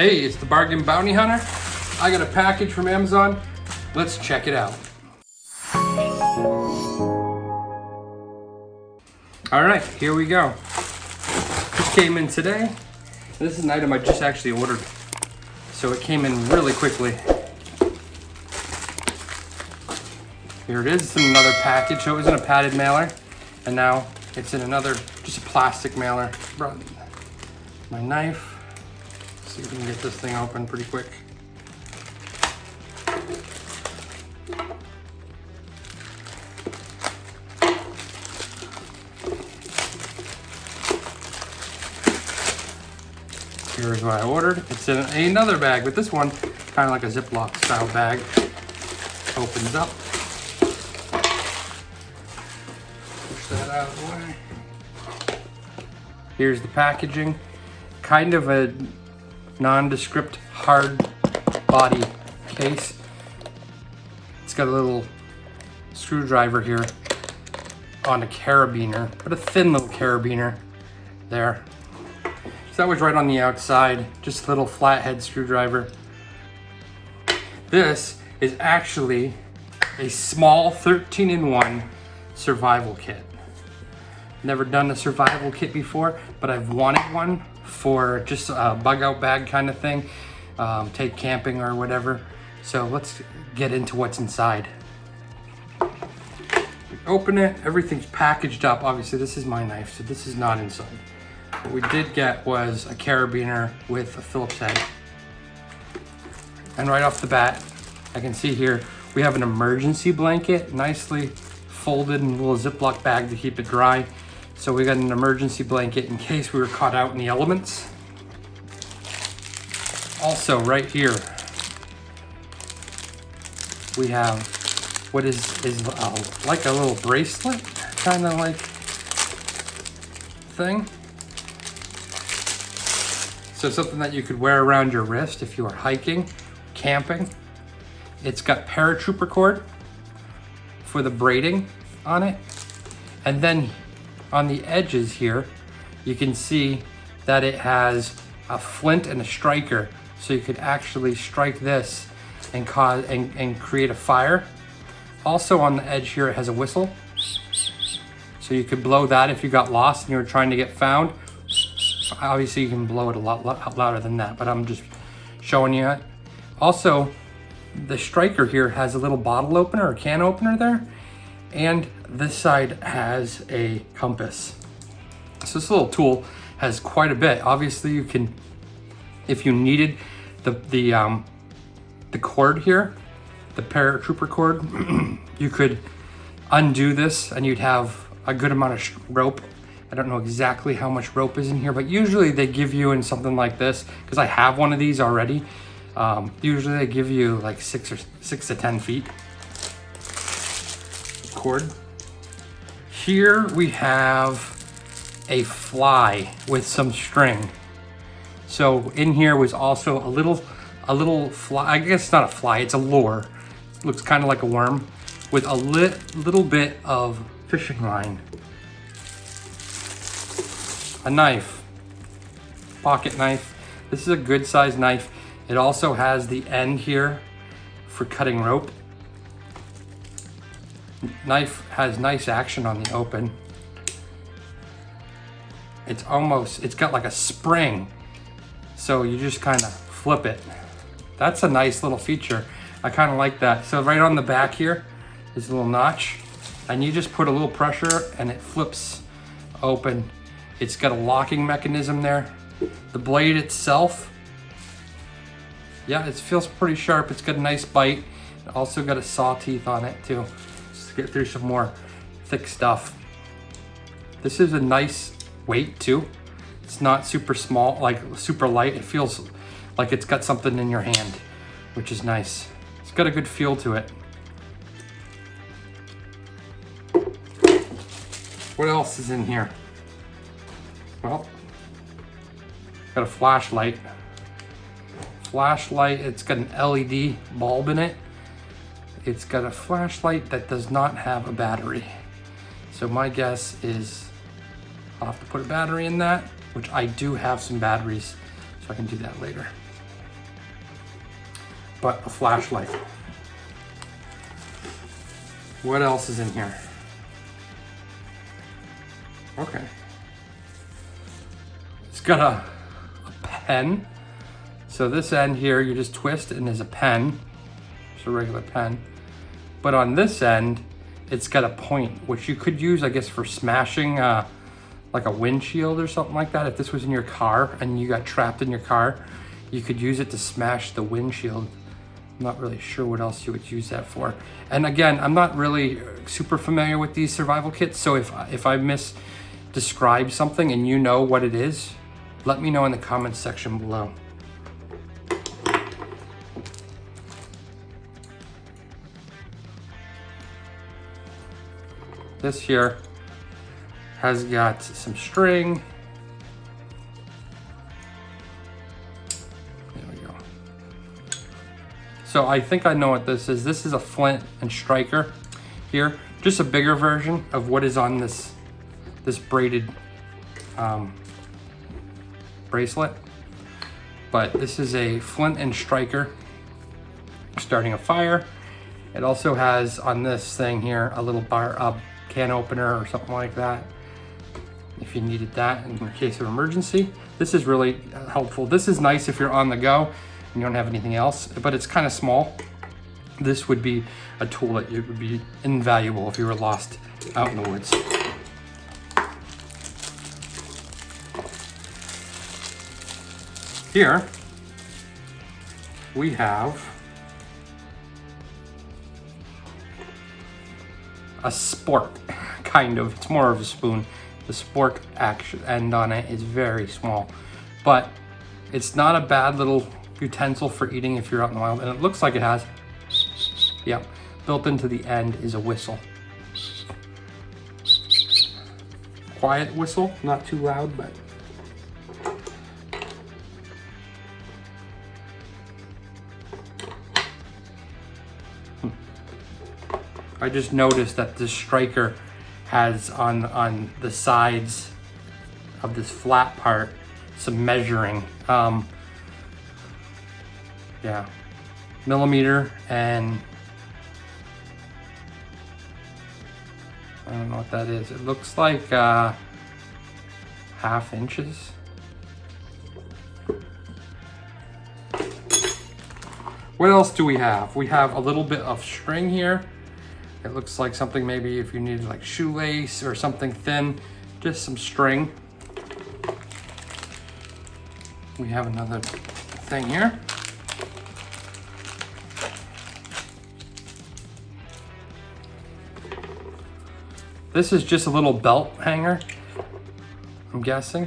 Hey, it's the Bargain Bounty Hunter. I got a package from Amazon. Let's check it out. All right, here we go. This came in today. This is an item I just actually ordered. So it came in really quickly. Here it is, it's in another package. So it was in a padded mailer, and now it's in another, just a plastic mailer. Brought my knife. See if we can get this thing open pretty quick. Here's what I ordered. It's in another bag, but this one, kind of like a Ziploc style bag. Opens up. Push that out of the way. Here's the packaging. Kind of a nondescript hard body case. It's got a little screwdriver here on a carabiner, but a thin little carabiner there. So that was right on the outside, just a little flathead screwdriver. This is actually a small 13-in-1 survival kit. Never done a survival kit before, but I've wanted one for just a bug out bag kind of thing, take camping or whatever. So let's get into what's inside. Open it, everything's packaged up. Obviously this is my knife, so this is not inside. What we did get was a carabiner with a Phillips head. And right off the bat, I can see here, we have an emergency blanket, nicely folded in a little Ziploc bag to keep it dry. So we got an emergency blanket in case we were caught out in the elements. Also right here, we have what is like a little bracelet, kind of like thing. So something that you could wear around your wrist if you are hiking, camping. It's got paratrooper cord for the braiding on it. And then on the edges here, you can see that it has a flint and a striker. So you could actually strike this and create a fire. Also on the edge here, it has a whistle. So you could blow that if you got lost and you were trying to get found. Obviously you can blow it a lot louder than that, but I'm just showing you it. Also, the striker here has a little bottle opener or can opener there. And this side has a compass. So this little tool has quite a bit. Obviously you can, if you needed the cord here, the paratrooper cord, you could undo this and you'd have a good amount of rope. I don't know exactly how much rope is in here, but usually they give you in something like this, because I have one of these already. Usually they give you like 6 to 10 feet cord. Here we have a fly with some string. So in here was also a little fly. I guess it's not a fly, it's a lure. It looks kind of like a worm with a little bit of fishing line. A knife, pocket knife. This is a good sized knife. It also has the end here for cutting rope. Knife has nice action on the open. It's got like a spring. So you just kind of flip it. That's a nice little feature. I kind of like that. So right on the back here is a little notch, and you just put a little pressure and it flips open. It's got a locking mechanism there. The blade itself, yeah, it feels pretty sharp. It's got a nice bite. It also got a saw teeth on it too, just to get through some more thick stuff. This is a nice weight too. It's not super small, like super light. It feels like it's got something in your hand, which is nice. It's got a good feel to it. What else is in here? Well, got a flashlight. It's got an LED bulb in it. It's got a flashlight that does not have a battery. So my guess is I'll have to put a battery in that, which I do have some batteries, so I can do that later. but a flashlight. What else is in here? Okay. It's got a pen. So this end here, you just twist and there's a pen. Just a regular pen. But on this end, it's got a point, which you could use, I guess, for smashing like a windshield or something like that. If this was in your car and you got trapped in your car, you could use it to smash the windshield. I'm not really sure what else you would use that for. And again, I'm not really super familiar with these survival kits, so if I misdescribe something and you know what it is, let me know in the comments section below. This here has got some string. There we go. So I think I know what this is. This is a flint and striker here. Just a bigger version of what is on this braided bracelet. But this is a flint and striker starting a fire. It also has on this thing here a little can opener or something like that, if you needed that in case of emergency. This is really helpful. This is nice if you're on the go and you don't have anything else, but it's kind of small. This would be a tool that would be invaluable if you were lost out in the woods. Here we have a spork, kind of. It's more of a spoon. The spork end on it is very small, but it's not a bad little utensil for eating if you're out in the wild. And it looks like it has, yep, built into the end is a whistle. Quiet whistle, not too loud, but I just noticed that this striker has on the sides of this flat part some measuring. Yeah, millimeter and I don't know what that is. It looks like ½ inches. What else do we have? We have a little bit of string here. It looks like something maybe if you needed like shoelace or something thin, just some string. We have another thing here. This is just a little belt hanger, I'm guessing.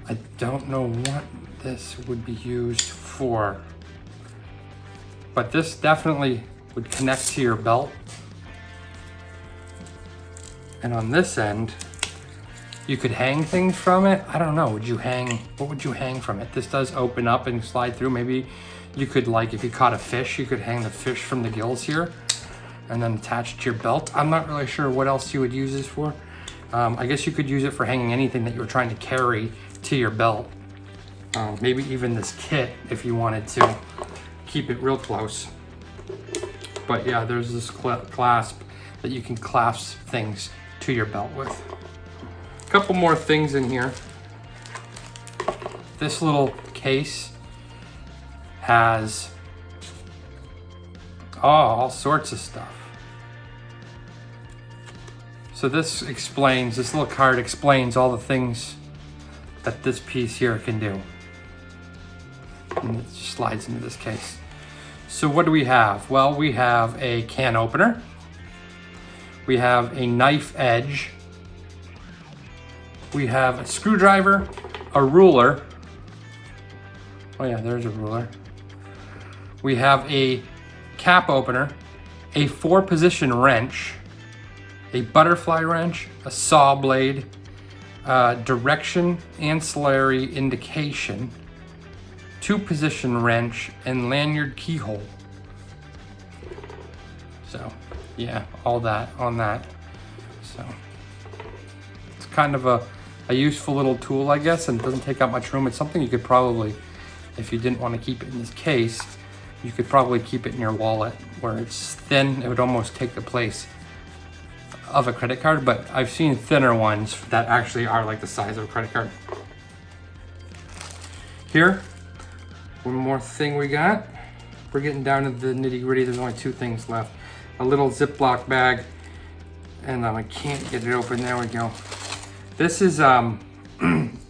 I don't know what this would be used for, but this definitely would connect to your belt. And on this end, you could hang things from it. I don't know, what would you hang from it? This does open up and slide through. Maybe you could, like, if you caught a fish, you could hang the fish from the gills here and then attach it to your belt. I'm not really sure what else you would use this for. I guess you could use it for hanging anything that you were trying to carry to your belt. Maybe even this kit if you wanted to keep it real close. But yeah, there's this clasp that you can clasp things to your belt with. A couple more things in here. This little case has all sorts of stuff. So this little card explains all the things that this piece here can do. And it just slides into this case. So what do we have? Well, we have a can opener. We have a knife edge. We have a screwdriver, a ruler. Oh yeah, there's a ruler. We have a cap opener, a 4-position wrench, a butterfly wrench, a saw blade, direction ancillary indication, 2-position wrench, and lanyard keyhole. So yeah, all that on that. So it's kind of a useful little tool, I guess, and it doesn't take up much room. It's something you could probably, if you didn't want to keep it in this case, you could probably keep it in your wallet. Where it's thin, it would almost take the place of a credit card, but I've seen thinner ones that actually are like the size of a credit card. Here, one more thing we got. We're getting down to the nitty gritty. There's only 2 things left. A little Ziploc bag, and I can't get it open. There we go. This is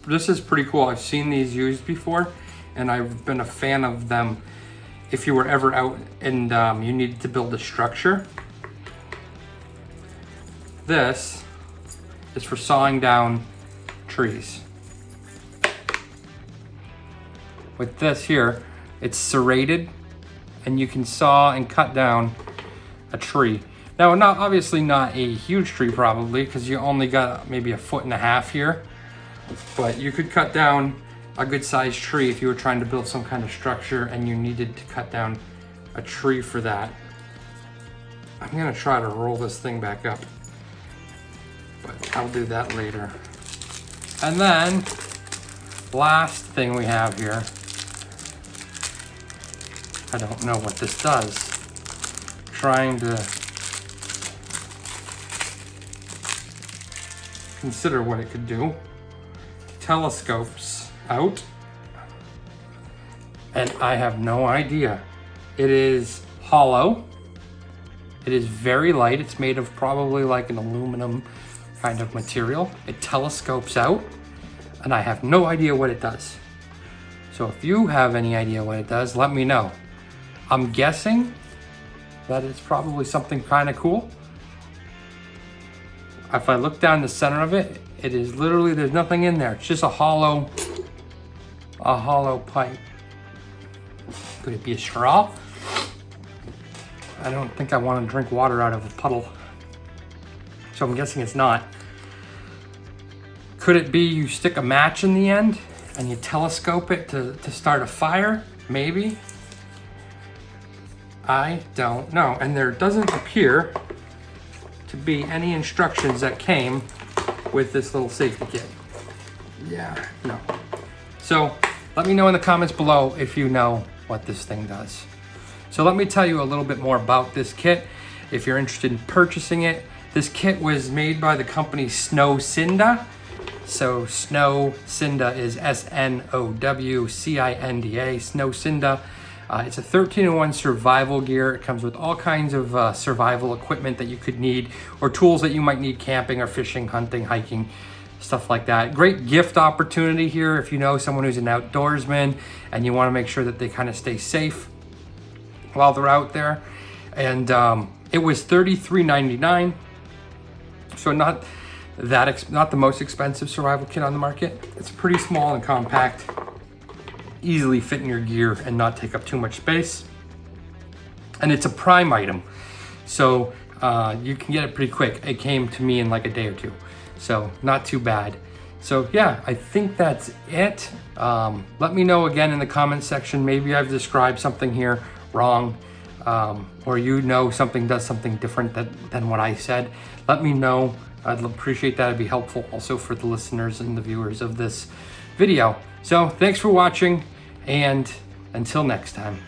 this is pretty cool. I've seen these used before, and I've been a fan of them. If you were ever out and you needed to build a structure, this is for sawing down trees. With this here, it's serrated, and you can saw and cut down a tree. Now, obviously not a huge tree probably, because you only got maybe 1.5 feet here, but you could cut down a good sized tree if you were trying to build some kind of structure and you needed to cut down a tree for that. I'm gonna try to roll this thing back up, but I'll do that later. And then, last thing we have here, I don't know what this does. Trying to consider what it could do. Telescopes out, and I have no idea. It is hollow. It is very light. It's made of probably like an aluminum kind of material. It telescopes out, and I have no idea what it does. So if you have any idea what it does, let me know. I'm guessing that it's probably something kind of cool. If I look down the center of it, it is literally, there's nothing in there. It's just a hollow pipe. Could it be a straw? I don't think I want to drink water out of a puddle. So I'm guessing it's not. Could it be you stick a match in the end and you telescope it to start a fire? Maybe. I don't know. And there doesn't appear to be any instructions that came with this little safety kit. Yeah, no. So let me know in the comments below if you know what this thing does. So let me tell you a little bit more about this kit. If you're interested in purchasing it, this kit was made by the company Snow Cinda. So Snow Cinda is SNOWCINDA, Snow Cinda. It's a 13-in-1 survival gear. It comes with all kinds of survival equipment that you could need, or tools that you might need camping or fishing, hunting, hiking, stuff like that. Great gift opportunity here if you know someone who's an outdoorsman and you want to make sure that they kind of stay safe while they're out there. And it was $33.99, so not the most expensive survival kit on the market. It's pretty small and compact, easily fit in your gear and not take up too much space. And it's a Prime item, so you can get it pretty quick. It came to me in like a day or two, so not too bad. So yeah, I think that's it. Let me know again in the comments section. Maybe I've described something here wrong, or you know something does something different than what I said. Let me know. I'd appreciate that. It'd be helpful also for the listeners and the viewers of this video. So thanks for watching, and until next time.